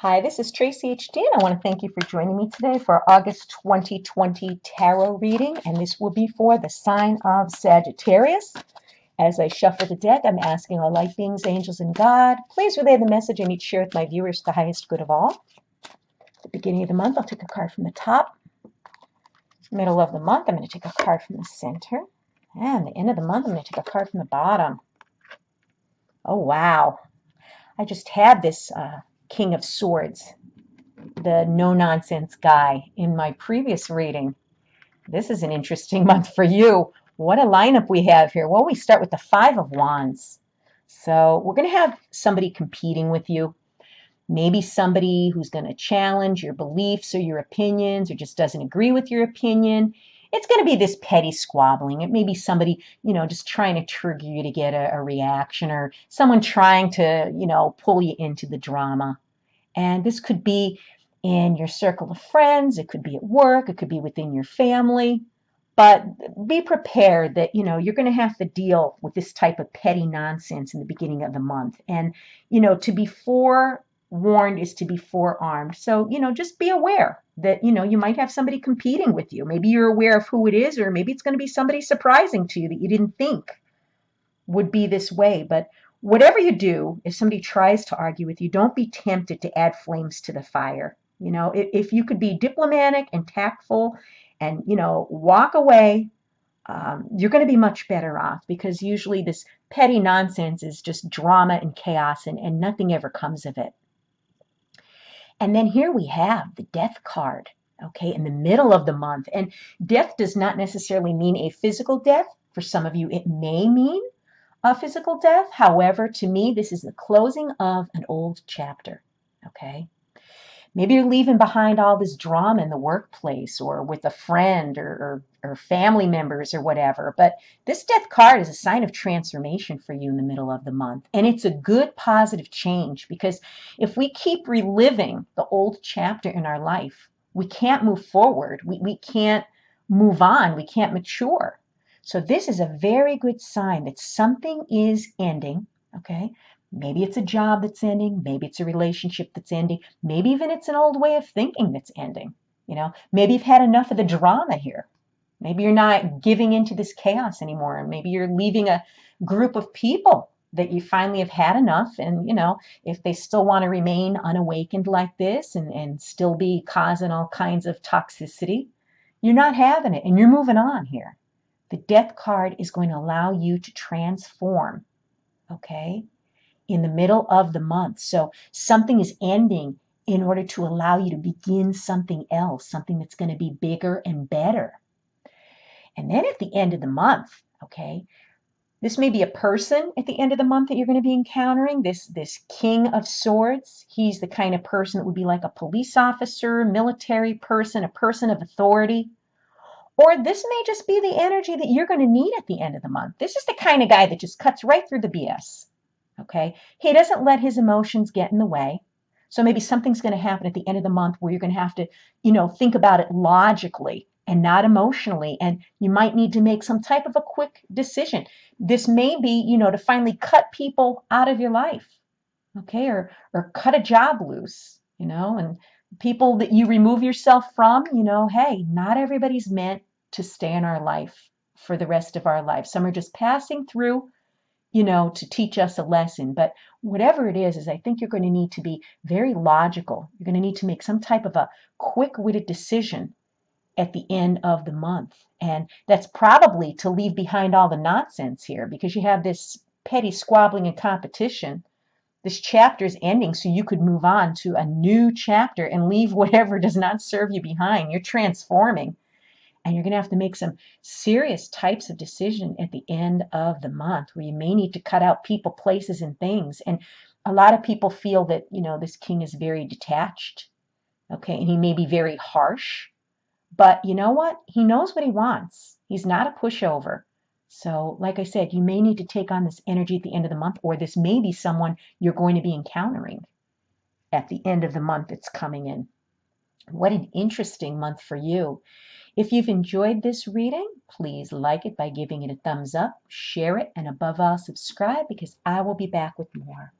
Hi, this is Tracy HD, and I want to thank you for joining me today for our August 2020 tarot reading, and this will be for the sign of Sagittarius. As I shuffle the deck, I'm asking all light beings, angels, and God, please relay the message I need to share with my viewers for the highest good of all. At the beginning of the month, I'll take a card from the top. Middle of the month, I'm going to take a card from the center. And the end of the month, I'm going to take a card from the bottom. Oh, wow. I just had this King of Swords, the no-nonsense guy, in my previous reading. This is an interesting month for you. What a lineup we have here. Well, we start with the Five of Wands. So we're going to have somebody competing with you. Maybe somebody who's going to challenge your beliefs or your opinions or just doesn't agree with your opinion. It's going to be this petty squabbling. It may be somebody, just trying to trigger you to get a reaction, or someone trying to, pull you into the drama. And this could be in your circle of friends, it could be at work, it could be within your family. But be prepared that, you're going to have to deal with this type of petty nonsense in the beginning of the month. And, to be forewarned is to be forearmed. So, just be aware that, you might have somebody competing with you. Maybe you're aware of who it is, or maybe it's going to be somebody surprising to you that you didn't think would be this way. But whatever you do, if somebody tries to argue with you, don't be tempted to add flames to the fire. If you could be diplomatic and tactful and, walk away, you're going to be much better off, because usually this petty nonsense is just drama and chaos, and nothing ever comes of it. And then here we have the Death card, okay, in the middle of the month. And death does not necessarily mean a physical death. For some of you, it may mean a physical death. However, to me, this is the closing of an old chapter, okay? Maybe you're leaving behind all this drama in the workplace or with a friend or family members or whatever. But this Death card is a sign of transformation for you in the middle of the month. And it's a good positive change, because if we keep reliving the old chapter in our life, we can't move forward. We can't move on. We can't mature. So this is a very good sign that something is ending, okay? Maybe it's a job that's ending. Maybe it's a relationship that's ending. Maybe even it's an old way of thinking that's ending. Maybe you've had enough of the drama here. Maybe you're not giving into this chaos anymore. Maybe you're leaving a group of people that you finally have had enough. And, if they still want to remain unawakened like this and still be causing all kinds of toxicity, you're not having it and you're moving on here. The Death card is going to allow you to transform, okay, in the middle of the month. So something is ending in order to allow you to begin something else, something that's going to be bigger and better. And then at the end of the month, okay, this may be a person at the end of the month that you're going to be encountering, this King of Swords. He's the kind of person that would be like a police officer, military person, a person of authority. Or this may just be the energy that you're going to need at the end of the month. This is the kind of guy that just cuts right through the BS. Okay, he doesn't let his emotions get in the way. So maybe something's going to happen at the end of the month where you're going to have to, think about it logically and not emotionally. And you might need to make some type of a quick decision. This may be, to finally cut people out of your life, okay, or cut a job loose, and people that you remove yourself from, hey, not everybody's meant to stay in our life for the rest of our life. Some are just passing through, to teach us a lesson. But whatever it is I think you're going to need to be very logical. You're going to need to make some type of a quick-witted decision at the end of the month. And that's probably to leave behind all the nonsense here, because you have this petty squabbling and competition. This chapter is ending so you could move on to a new chapter and leave whatever does not serve you behind. You're transforming. And you're going to have to make some serious types of decision at the end of the month, where you may need to cut out people, places, and things. And a lot of people feel that, this king is very detached, okay, and he may be very harsh. But you know what? He knows what he wants. He's not a pushover. So, like I said, you may need to take on this energy at the end of the month, or this may be someone you're going to be encountering at the end of the month that's coming in. What an interesting month for you. If you've enjoyed this reading, please like it by giving it a thumbs up, share it, and above all, subscribe, because I will be back with more.